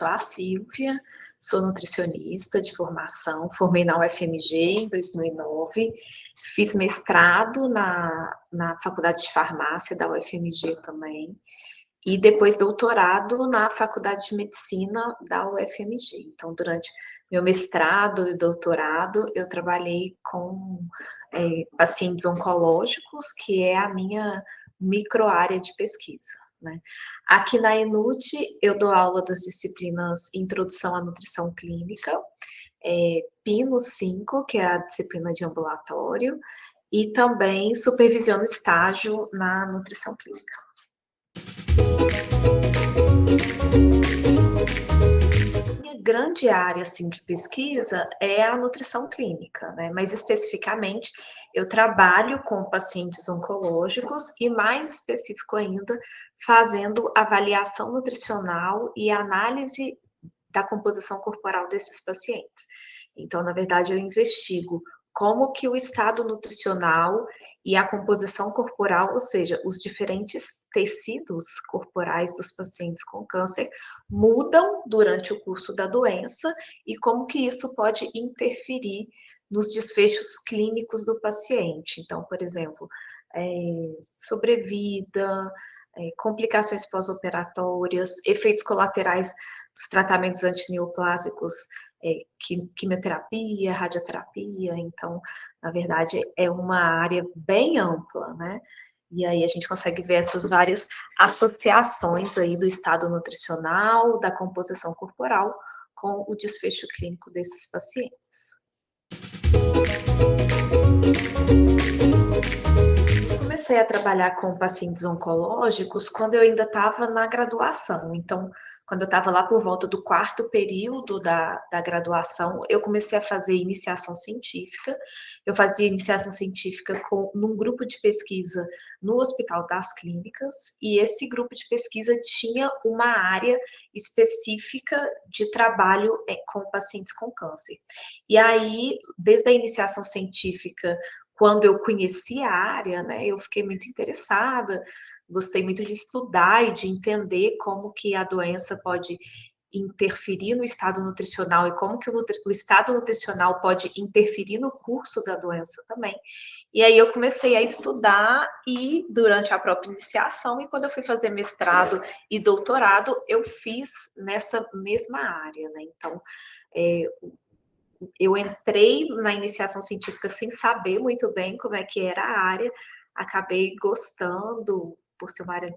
sou a Silvia, sou nutricionista de formação, formei na UFMG em 2009, fiz mestrado na Faculdade de Farmácia da UFMG também, e depois doutorado na Faculdade de Medicina da UFMG. Então, durante meu mestrado e doutorado, eu trabalhei com pacientes oncológicos, que é a minha microárea de pesquisa, né? Aqui na ENUT, eu dou aula das disciplinas Introdução à Nutrição Clínica, PINO 5, que é a disciplina de ambulatório, e também supervisiono estágio na nutrição clínica. Minha grande área, assim, de pesquisa é a nutrição clínica, né? Mais especificamente, eu trabalho com pacientes oncológicos e, mais específico ainda, fazendo avaliação nutricional e análise da composição corporal desses pacientes. Então, na verdade, eu investigo como que o estado nutricional e a composição corporal, ou seja, os diferentes tecidos corporais dos pacientes com câncer, mudam durante o curso da doença e como que isso pode interferir nos desfechos clínicos do paciente. Então, por exemplo, sobrevida, complicações pós-operatórias, efeitos colaterais dos tratamentos antineoplásicos, quimioterapia, radioterapia. Então, na verdade, é uma área bem ampla, né? E aí a gente consegue ver essas várias associações aí do estado nutricional, da composição corporal, com o desfecho clínico desses pacientes. Comecei a trabalhar com pacientes oncológicos quando eu ainda estava na graduação. Então, quando eu estava lá por volta do 4º período da graduação, eu comecei a fazer iniciação científica. Eu fazia iniciação científica num grupo de pesquisa no Hospital das Clínicas, e esse grupo de pesquisa tinha uma área específica de trabalho com pacientes com câncer. E aí, desde a iniciação científica, quando eu conheci a área, né, eu fiquei muito interessada, gostei muito de estudar e de entender como que a doença pode interferir no estado nutricional e como que o estado nutricional pode interferir no curso da doença também. E aí eu comecei a estudar e durante a própria iniciação, e quando eu fui fazer mestrado e doutorado, eu fiz nessa mesma área, né? Então, eu entrei na iniciação científica sem saber muito bem como é que era a área, acabei gostando por ser uma área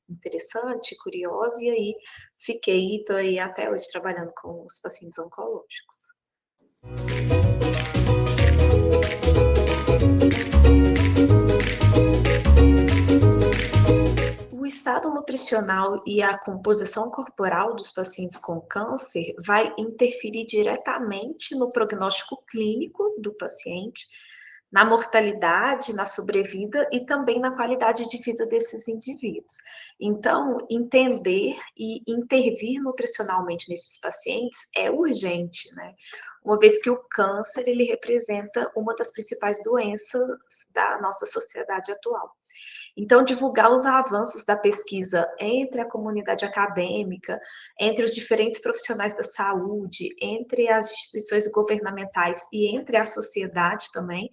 interessante, curiosa, e aí estou aí até hoje trabalhando com os pacientes oncológicos. O estado nutricional e a composição corporal dos pacientes com câncer vai interferir diretamente no prognóstico clínico do paciente, na mortalidade, na sobrevida e também na qualidade de vida desses indivíduos. Então, entender e intervir nutricionalmente nesses pacientes é urgente, né? Uma vez que o câncer, ele representa uma das principais doenças da nossa sociedade atual. Então, divulgar os avanços da pesquisa entre a comunidade acadêmica, entre os diferentes profissionais da saúde, entre as instituições governamentais e entre a sociedade também,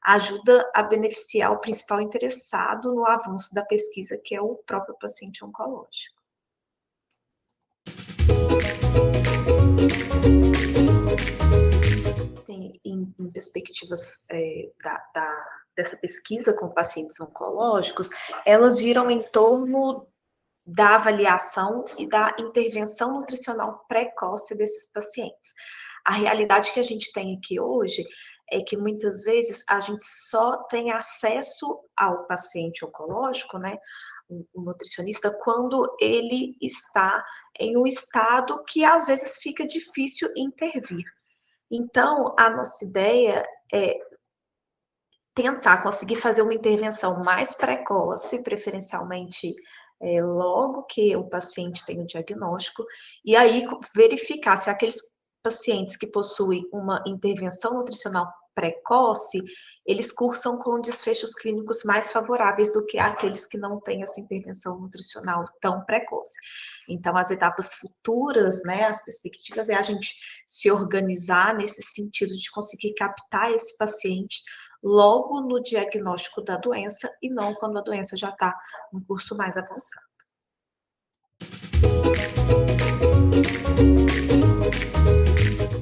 ajuda a beneficiar o principal interessado no avanço da pesquisa, que é o próprio paciente oncológico. Sim, em perspectivas dessa pesquisa com pacientes oncológicos, elas giram em torno da avaliação e da intervenção nutricional precoce desses pacientes. A realidade que a gente tem aqui hoje é que muitas vezes a gente só tem acesso ao paciente oncológico, né, o nutricionista, quando ele está em um estado que às vezes fica difícil intervir. Então, a nossa ideia é tentar conseguir fazer uma intervenção mais precoce, preferencialmente logo que o paciente tem o diagnóstico, e aí verificar se aqueles pacientes que possuem uma intervenção nutricional precoce, eles cursam com desfechos clínicos mais favoráveis do que aqueles que não têm essa intervenção nutricional tão precoce. Então, as etapas futuras, né, as perspectivas é a gente se organizar nesse sentido de conseguir captar esse paciente logo no diagnóstico da doença e não quando a doença já está no curso mais avançado.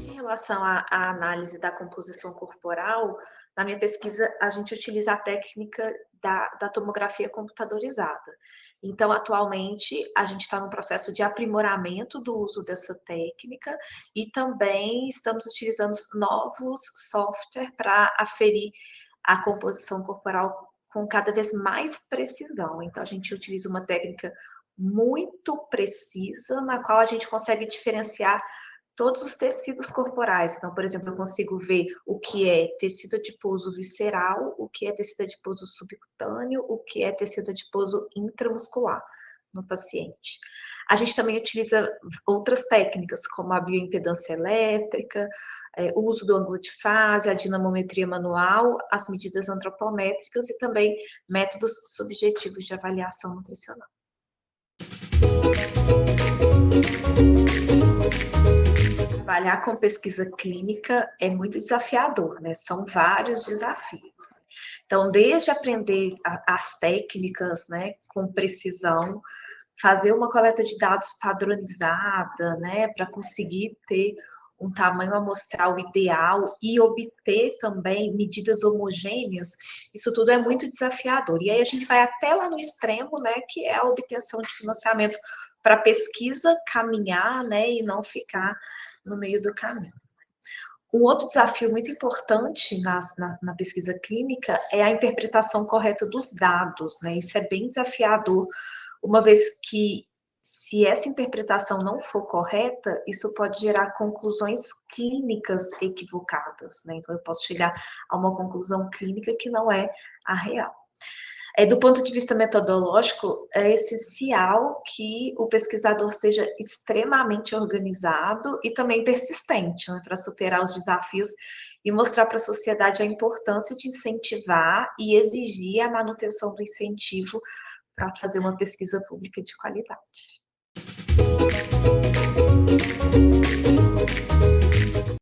Em relação à análise da composição corporal, na minha pesquisa, a gente utiliza a técnica da tomografia computadorizada. Então, atualmente, a gente está no processo de aprimoramento do uso dessa técnica e também estamos utilizando novos softwares para aferir a composição corporal com cada vez mais precisão. Então, a gente utiliza uma técnica muito precisa, na qual a gente consegue diferenciar todos os tecidos corporais. Então, por exemplo, eu consigo ver o que é tecido adiposo visceral, o que é tecido adiposo subcutâneo, o que é tecido adiposo intramuscular no paciente. A gente também utiliza outras técnicas, como a bioimpedância elétrica, o uso do ângulo de fase, a dinamometria manual, as medidas antropométricas e também métodos subjetivos de avaliação nutricional. Trabalhar com pesquisa clínica é muito desafiador, né? São vários desafios. Então, desde aprender as técnicas, né, com precisão, fazer uma coleta de dados padronizada, né, para conseguir ter um tamanho amostral ideal e obter também medidas homogêneas, isso tudo é muito desafiador. E aí a gente vai até lá no extremo, né, que é a obtenção de financiamento para pesquisa caminhar, né, e não ficar no meio do caminho. Um outro desafio muito importante na pesquisa clínica é a interpretação correta dos dados, né? Isso é bem desafiador, uma vez que, se essa interpretação não for correta, isso pode gerar conclusões clínicas equivocadas, né? Então, eu posso chegar a uma conclusão clínica que não é a real. Do ponto de vista metodológico, é essencial que o pesquisador seja extremamente organizado e também persistente, né, para superar os desafios e mostrar para a sociedade a importância de incentivar e exigir a manutenção do incentivo para fazer uma pesquisa pública de qualidade.